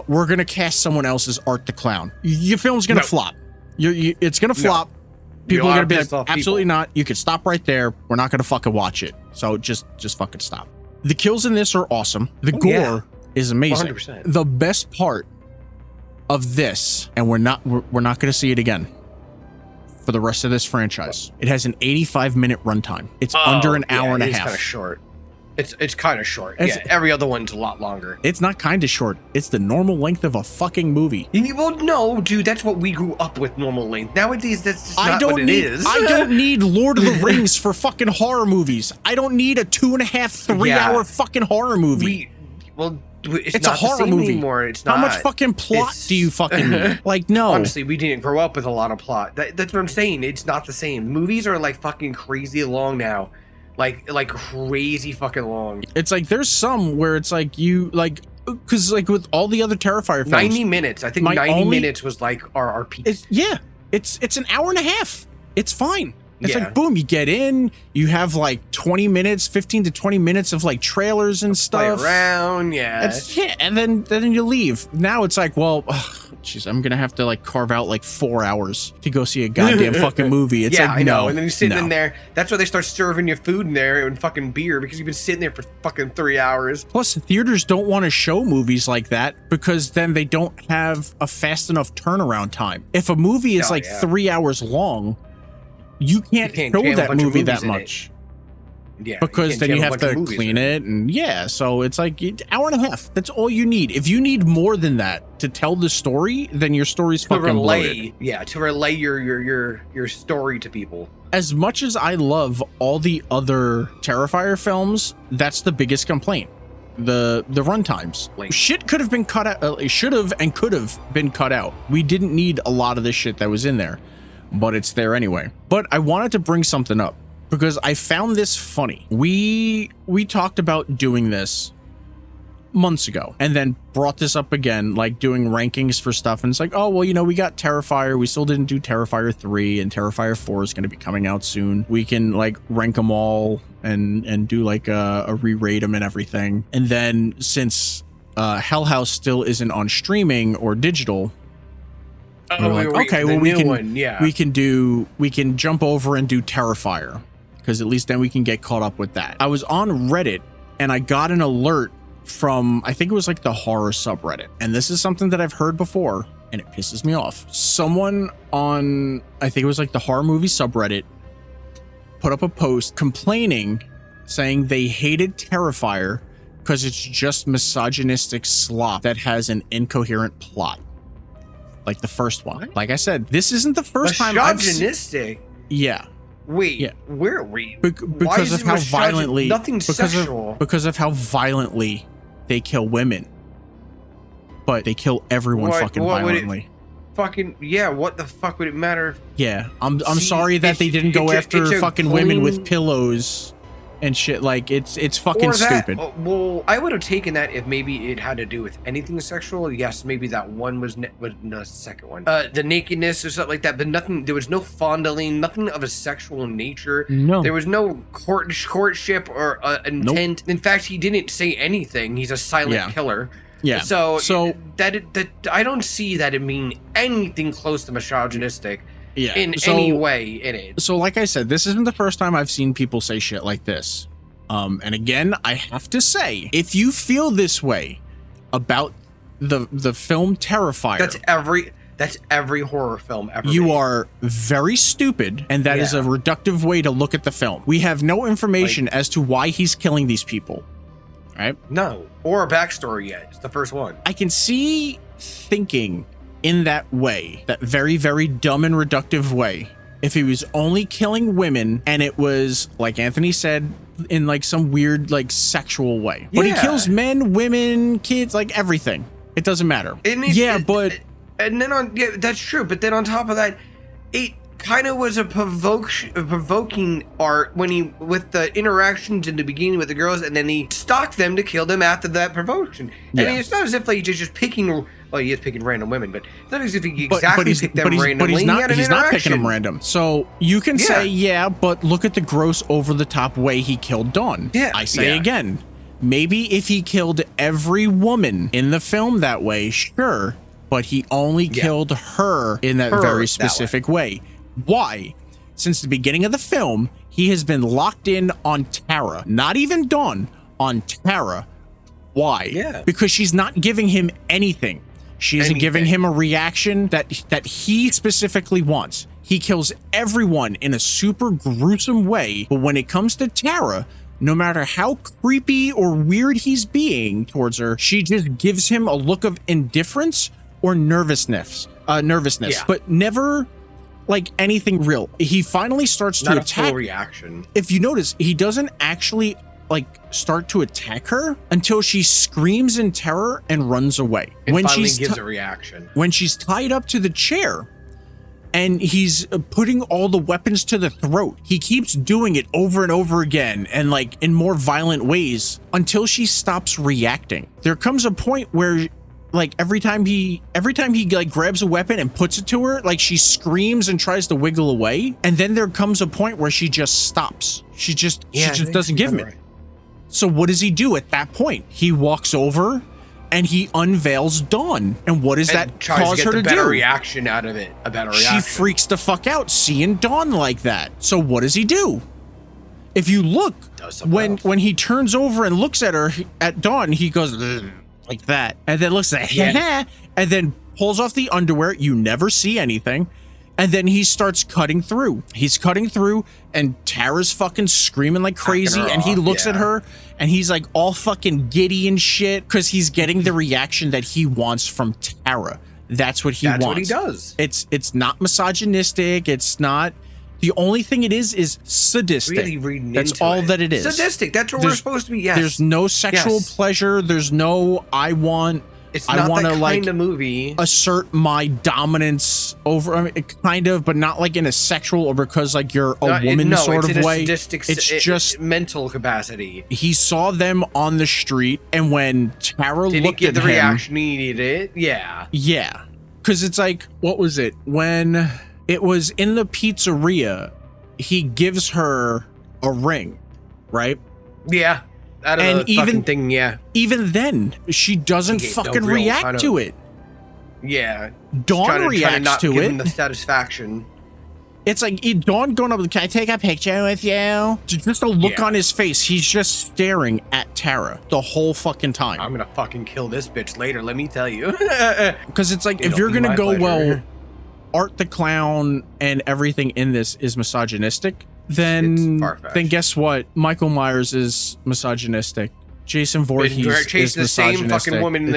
we're gonna cast someone else as Art the Clown. Your film's gonna flop. It's gonna flop. People are gonna be like, absolutely not. You can stop right there. We're not gonna fucking watch it. So just fucking stop. The kills in this are awesome. The gore is amazing. 100%. The best part of this, and we're not gonna see it again for the rest of this franchise. It has an 85-minute runtime. It's under an hour and a half. It's kind of short. It's kind of short. Every other one's a lot longer. It's not kind of short. It's the normal length of a fucking movie. Well, no, dude, that's what we grew up with, normal length. Nowadays, that's just not what it is. I don't need Lord of the Rings for fucking horror movies. I don't need a 2.5, 3-hour fucking horror movie. It's a horror movie anymore. It's not. How much fucking plot do you fucking need? Like, no. Honestly, we didn't grow up with a lot of plot. That's what I'm saying. It's not the same. Movies are like fucking crazy long now. Like crazy fucking long. It's like there's some where it's like you like, because like with all the other Terrifier films, 90 minutes. I think 90 minutes was like our peak. It's an hour and a half. It's fine. It's like, boom, you get in, you have like 20 minutes, 15 to 20 minutes of like trailers and stuff. Play around, and then you leave. Now it's like, well, jeez, I'm gonna have to like carve out like 4 hours to go see a goddamn fucking movie. It's like, I know. And then you're sitting in there. That's why they start serving you food in there and fucking beer, because you've been sitting there for fucking 3 hours. Plus, theaters don't want to show movies like that because then they don't have a fast enough turnaround time. If a movie is 3 hours long, you can't show that movie that much. Yeah, because then you have to clean it, and so it's like hour and a half. That's all you need. If you need more than that to tell the story, then your story's fucking bloated. Yeah, to relay your story to people. As much as I love all the other Terrifier films, that's the biggest complaint. The runtimes. Shit could have been cut out. Should have and could have been cut out. We didn't need a lot of this shit that was in there, but it's there anyway. But I wanted to bring something up because I found this funny. We talked about doing this months ago and then brought this up again, like doing rankings for stuff. And it's like, oh, well, you know, we got Terrifier. We still didn't do Terrifier 3, and Terrifier 4 is going to be coming out soon. We can like rank them all and do like a re-rate them and everything. And then since Hell House still isn't on streaming or digital, we're like, okay, well, we can jump over and do Terrifier, because at least then we can get caught up with that. I was on Reddit and I got an alert from, I think it was like the horror subreddit. And this is something that I've heard before and it pisses me off. Someone on, I think it was like the horror movie subreddit, put up a post complaining, saying they hated Terrifier because it's just misogynistic slop that has an incoherent plot. Like the first one. Like I said, this isn't the first time I've misogynistic. Yeah. Wait. Yeah. Where are we? Because of how violently. Nothing sexual. Because of how violently they kill women. But they kill everyone violently. What the fuck would it matter? Yeah. I'm sorry that they didn't go after fucking women with pillows and shit. Like it's fucking stupid. Well, I would have taken that if maybe it had to do with anything sexual. Yes, maybe that one was the second one. The nakedness or something like that, but nothing. There was no fondling, nothing of a sexual nature. No, there was no courtship or intent. Nope. In fact, he didn't say anything. He's a silent killer. Yeah. So that I don't see that it being anything close to misogynistic. Yeah. Any way in it. So like I said, this isn't the first time I've seen people say shit like this. And again, I have to say, if you feel this way about the film Terrifier, that's every horror film ever. You are very stupid, and that is a reductive way to look at the film. We have no information as to why he's killing these people. right? No, or a backstory yet. It's the first one. I can see thinking in that way, that very, very dumb and reductive way, if he was only killing women and it was, like Anthony said, in like some weird, like sexual way. But he kills men, women, kids, like everything. It doesn't matter. And then that's true. But then on top of that, it kind of was a provoking art when he, with the interactions in the beginning with the girls, and then he stalked them to kill them after that provocation. I mean, it's not as if like he's just picking. Well, he is picking random women, but it's not as if he exactly picked them randomly. But he's not picking them random. So you can say, yeah, but look at the gross, over-the-top way he killed Dawn. Yeah, I say again, maybe if he killed every woman in the film that way, sure, but he only killed her in that very specific way. Why? Since the beginning of the film, he has been locked in on Tara, not even Dawn, on Tara. Why? Yeah. Because she's not giving him anything. She isn't giving him a reaction that he specifically wants. He kills everyone in a super gruesome way, but when it comes to Tara, no matter how creepy or weird he's being towards her, she just gives him a look of indifference or nervousness, but never like anything real. He finally starts to attack. Not a full reaction. If you notice, he doesn't actually like start to attack her until she screams in terror and runs away. And when she gives a reaction. When she's tied up to the chair and he's putting all the weapons to the throat, he keeps doing it over and over again and like in more violent ways until she stops reacting. There comes a point where like every time he like grabs a weapon and puts it to her, like she screams and tries to wiggle away, and then there comes a point where she just stops. She just doesn't give him it. So what does he do at that point? He walks over and he unveils Dawn. And what does that cause her to do? Reaction out of it. A better reaction. She freaks the fuck out seeing Dawn like that. So what does he do? If you look, when he turns over and looks at her, at Dawn, he goes like that, and then looks at and then pulls off the underwear. You never see anything. And then he starts cutting through. He's cutting through, and Tara's fucking screaming like crazy. And he looks at her, and he's like all fucking giddy and shit because he's getting the reaction that he wants from Tara. That's what he wants. That's what he does. It's not misogynistic. It's not. The only thing it is sadistic. Really reading That's all that it is. Sadistic. That's what we're supposed to be. Yes. There's no sexual pleasure. There's no I want. It's not want to like movie. Assert my dominance over. I mean, kind of, but not like in a sexual or because like you're a woman sort of way. It's just mental capacity. He saw them on the street, and when Tara looked at him, the reaction he needed. Yeah, because it's like, what was it when it was in the pizzeria? He gives her a ring, right? Yeah. And even then, she doesn't fucking react to it. Yeah, Dawn reacts to it. The satisfaction. It's like Dawn going up. Can I take a picture with you? Just a look on his face. He's just staring at Tara the whole fucking time. I'm gonna fucking kill this bitch later. Let me tell you. Because it's like if you're gonna go Art the Clown and everything in this is misogynistic. Then guess what? Michael Myers is misogynistic. Jason Voorhees is misogynistic. The same fucking woman.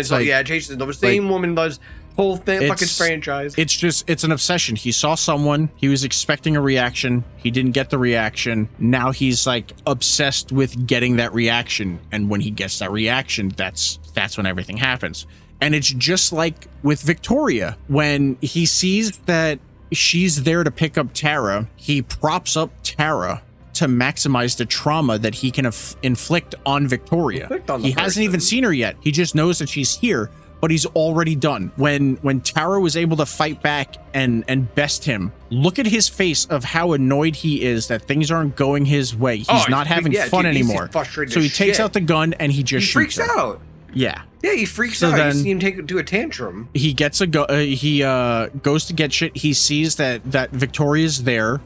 Jason, the same woman does whole thing, fucking franchise. It's an obsession. He saw someone. He was expecting a reaction. He didn't get the reaction. Now he's like obsessed with getting that reaction. And when he gets that reaction, that's when everything happens. And it's just like with Victoria, when he sees that she's there to pick up Tara, he props up Tara to maximize the trauma that he can inflict on Victoria. He hasn't even seen her yet. He just knows that she's here, but he's already done. When Tara was able to fight back and best him, look at his face of how annoyed he is that things aren't going his way. He's not having fun anymore. So he takes out the gun and he just shoots her. He freaks out. Yeah. Yeah, he freaks out. You see him do a tantrum. He gets he goes to get shit. He sees that Victoria's there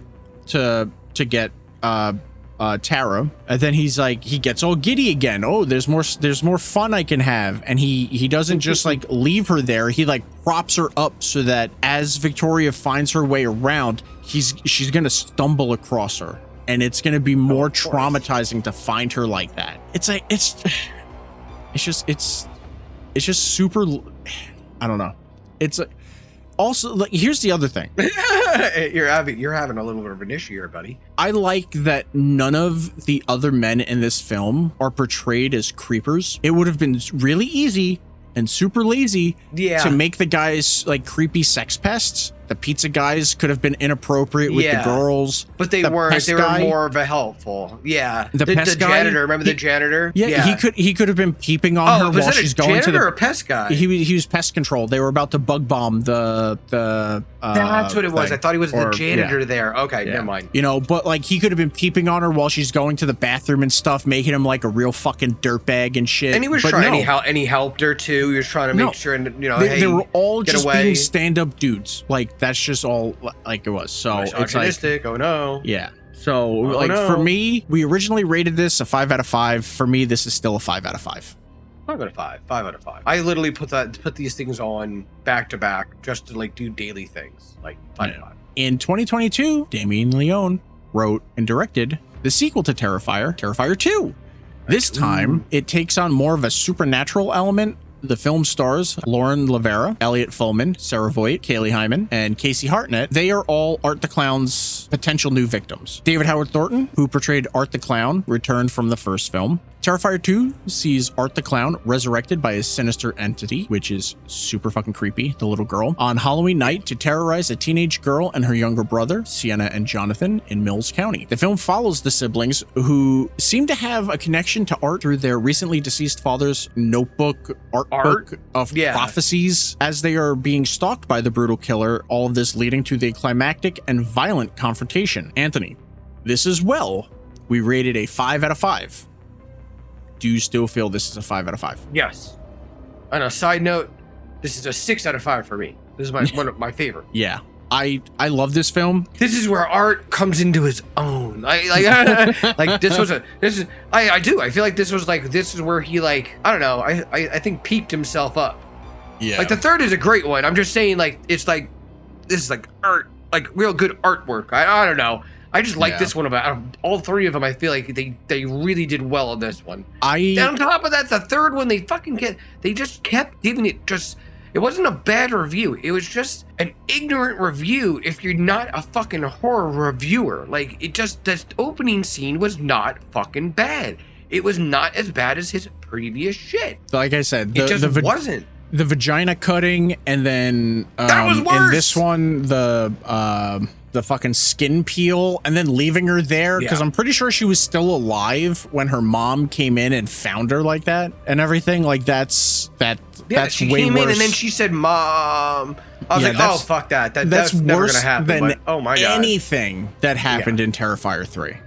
to get Tara, and then he's like, he gets all giddy again. Oh, there's more fun I can have. And he doesn't just like leave her there. He like props her up so that as Victoria finds her way around, she's gonna stumble across her, and it's gonna be more traumatizing to find her like that. It's like it's just super. I don't know. It's also like, here's the other thing. you're having a little bit of an issue here, buddy. I like that none of the other men in this film are portrayed as creepers. It would have been really easy and super lazy to make the guys like creepy sex pests. The pizza guys could have been inappropriate with the girls, but they weren't. They were more of a helpful. Yeah, the janitor. Remember the janitor? Yeah, he could have been peeping on her while she's going to the or pest guy. He was pest control. They were about to bug bomb the. That's what it was. I thought he was the janitor there. Okay, never mind. You know, but like he could have been peeping on her while she's going to the bathroom and stuff, making him like a real fucking dirtbag and shit. And he was trying. And he helped her too. He was trying to make sure, and they were all just being stand-up dudes. Like that's just all like it was. So it's like, oh no. Yeah. So for me, we originally rated this a 5 out of 5. For me, this is still a 5 out of 5. 5 out of 5. 5 out of 5. I literally put these things on back to back just to like do daily things. Like 5 out of 5. In 2022, Damien Leone wrote and directed the sequel to Terrifier, Terrifier 2. This time, it takes on more of a supernatural element. The film stars Lauren Lavera, Elliot Fullman, Sarah Voigt, Kaylee Hyman, and Casey Hartnett. They are all Art the Clown's potential new victims. David Howard Thornton, who portrayed Art the Clown, returned from the first film. Terrifier 2 sees Art the Clown resurrected by a sinister entity, which is super fucking creepy, the little girl, on Halloween night to terrorize a teenage girl and her younger brother, Sienna and Jonathan, in Mills County. The film follows the siblings, who seem to have a connection to Art through their recently deceased father's notebook artbook of prophecies as they are being stalked by the brutal killer, all of this leading to the climactic and violent confrontation. Anthony, this as well, we rated a 5 out of 5. Do you still feel this is a 5 out of 5? Yes. On a side note, this is a 6 out of 5 for me. This is one of my favorite. Yeah. I love this film. This is where Art comes into his own. I feel like this is where he like, I don't know, I think peaked himself up. Yeah. Like the third is a great one. I'm just saying like it's like this is like art, like real good artwork. I don't know. I just like this one about all three of them. I feel like they really did well on this one. And on top of that, the third one, they just kept giving it it wasn't a bad review. It was just an ignorant review if you're not a fucking horror reviewer. Like this opening scene was not fucking bad. It was not as bad as his previous shit. Like I said, it just wasn't. The vagina cutting, and then that was worse. In this one, the fucking skin peel, and then leaving her there because I'm pretty sure she was still alive when her mom came in and found her like that and everything. Like that's she way came worse. in and then she said, "Mom." I was like, "Oh fuck that! That's never gonna happen." Than oh my god! Anything that happened in Terrifier 3.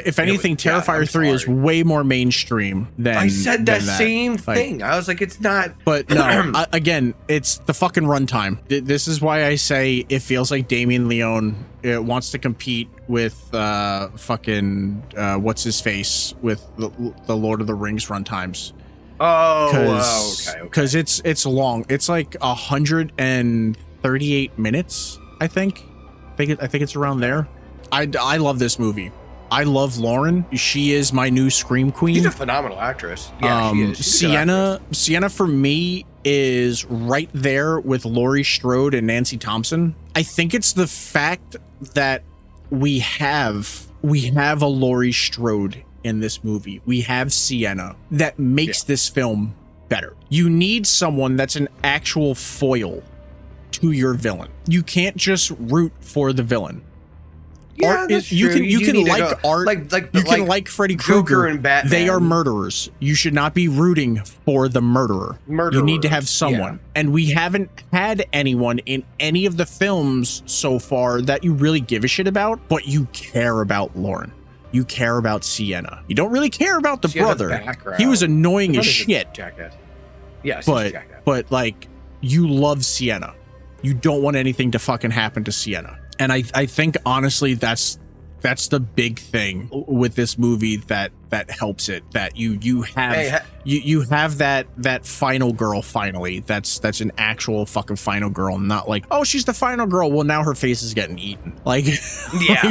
If anything, Terrifier 3 is way more mainstream than I said that same thing. I was like, it's not. But no, again, it's the fucking runtime. This is why I say it feels like Damien Leone wants to compete with fucking what's his face with the Lord of the Rings runtimes. Oh, okay. Because it's long. It's like 138 minutes. I think it's around there. I love this movie. I love Lauren. She is my new Scream Queen. She's a phenomenal actress. Yeah, she is. Sienna for me is right there with Laurie Strode and Nancy Thompson. I think it's the fact that we have a Laurie Strode in this movie. We have Sienna that makes this film better. You need someone that's an actual foil to your villain. You can't just root for the villain. Yeah, that's true. You can like Art, you can like Freddy Krueger and Batman. They are murderers. You should not be rooting for the murderer. You need to have someone. And we haven't had anyone in any of the films so far that you really give a shit about, but you care about Lauren. You care about Sienna. You don't really care about the brother. He was annoying as shit. Yes, but like, you love Sienna. You don't want anything to fucking happen to Sienna. And I think honestly that's the big thing with this movie that helps it, that you have that final girl finally that's an actual fucking final girl, not like, oh, she's the final girl, well now her face is getting eaten. Like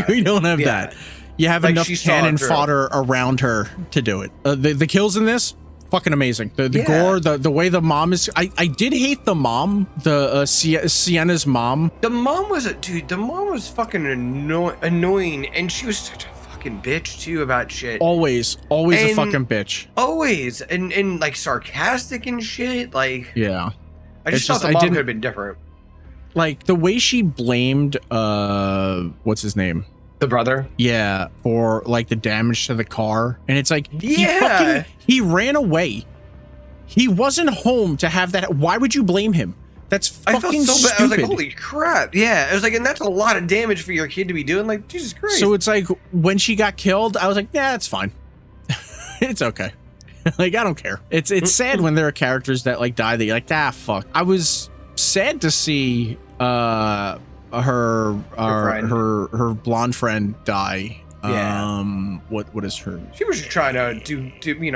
we don't have that. You have enough cannon fodder around her to do it. The kills in this fucking amazing. The gore, the way the mom is. I did hate the mom, the Sienna's mom. The mom was the mom was fucking annoying, and she was such a fucking bitch too about shit. Always a fucking bitch. Always, and like sarcastic and shit. Like, yeah, I just thought the mom could have been different. Like the way she blamed, what's his name? The brother? Yeah, for like the damage to the car. And it's like, yeah, he ran away. He wasn't home to have that. Why would you blame him? That's fucking stupid. I felt so bad. I was like, holy crap. Yeah, I was like, and that's a lot of damage for your kid to be doing. Like, Jesus Christ. So it's like, when she got killed, I was like, yeah, it's fine. It's okay. Like, I don't care. It's sad when there are characters that like die that you're like, ah, fuck. I was sad to see her blonde friend die. Yeah. What is her? She was just trying to do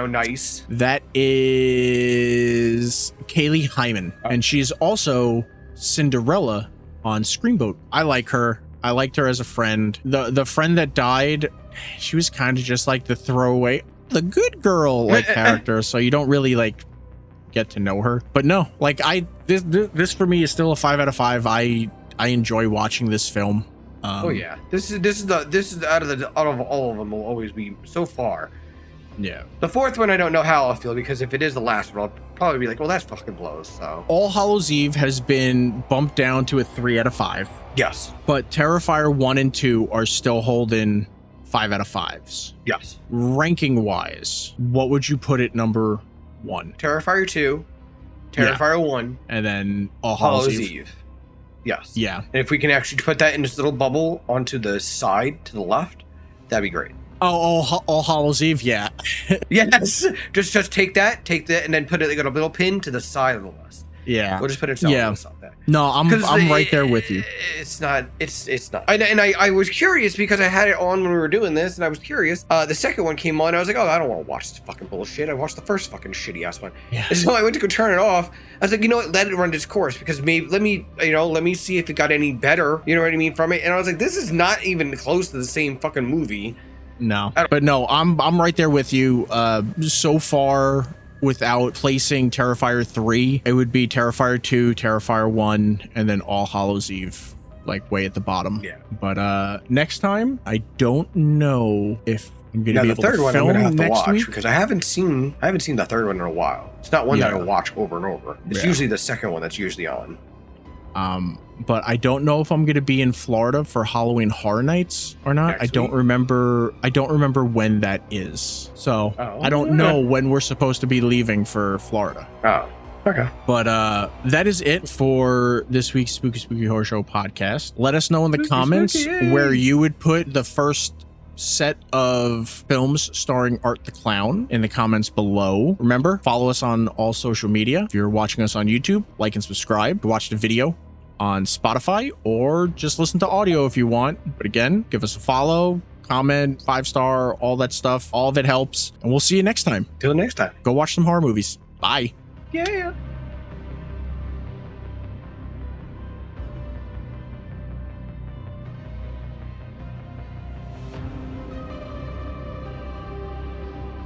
nice. That is Kaylee Hyman, and she's also Cinderella on Screamboat. I like her. I liked her as a friend. The friend that died, she was kind of just like the throwaway, the good girl like character. So you don't really like get to know her. But no, like this for me is still a 5 out of 5. I enjoy watching this film. Oh yeah, this is out of all of them will always be so far. Yeah. The fourth one I don't know how I'll feel, because if it is the last one, I'll probably be like, well, that's fucking blows. So All Hallows Eve has been bumped down to a 3 out of 5. Yes. But Terrifier 1 and 2 are still holding 5 out of 5s. Yes. Ranking wise, what would you put at number 1? Terrifier 2, Terrifier 1, and then All Hallows Eve. Yes. Yeah. And if we can actually put that in this little bubble onto the side to the left, that'd be great. Oh, All Hallows Eve, yeah. Yes. Just take that, and then put it like a little pin to the side of the list. Yeah. We'll just put it on the side there. No, I'm right there with you. It's not. And I was curious because I had it on when we were doing this, and I was curious. The second one came on, I was like, oh, I don't want to watch this fucking bullshit. I watched the first fucking shitty ass one. Yeah. And so I went to go turn it off. I was like, you know what? Let it run its course, because maybe let me see if it got any better. You know what I mean from it. And I was like, this is not even close to the same fucking movie. No, but no, I'm right there with you. So far, without placing Terrifier 3, it would be Terrifier 2, Terrifier 1, and then All Hallows Eve, like way at the bottom. Yeah. But next time, I don't know if I'm gonna be able to film I'm gonna have to watch week, because I haven't seen the third one in a while. It's not one that I watch over and over. It's usually the second one that's usually on. But I don't know if I'm going to be in Florida for Halloween Horror Nights or not. I don't remember when that is. So I don't know when we're supposed to be leaving for Florida. Oh, okay. But that is it for this week's Spooky Horror Show podcast. Let us know in the comments where you would put the first set of films starring Art the Clown in the comments below. Remember, follow us on all social media. If you're watching us on YouTube, like and subscribe. Watch the video on Spotify, or just listen to audio if you want. But again, give us a follow, comment, 5-star, all that stuff. All of it helps. And we'll see you next time. Till next time. Go watch some horror movies. Bye. Yeah.